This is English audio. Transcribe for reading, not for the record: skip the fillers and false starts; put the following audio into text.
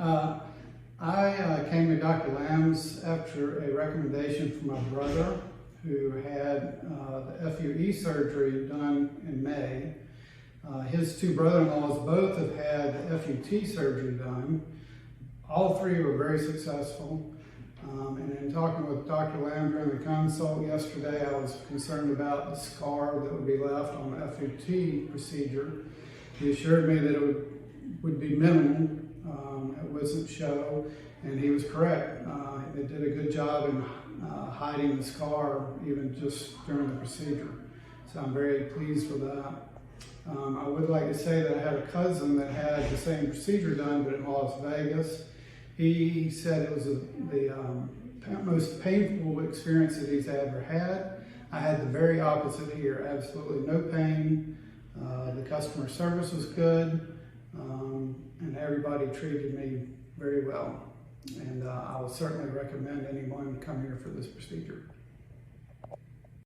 I came to Dr. Lamb's after a recommendation from my brother who had the FUE surgery done in May. His two brother-in-laws both have had the FUT surgery done. All three were very successful. And in talking with Dr. Lamb during the consult yesterday, I was concerned about the scar that would be left on the FUT procedure. He assured me that it would be minimal. It wasn't show, and he was correct. It did a good job in hiding the scar even just during the procedure. So I'm very pleased with that. I would like to say that I had a cousin that had the same procedure done, but in Las Vegas. He said it was the most painful experience that he's ever had. I had the very opposite here, absolutely no pain. The customer service was good, and everybody treated me very well. And I will certainly recommend anyone come here for this procedure.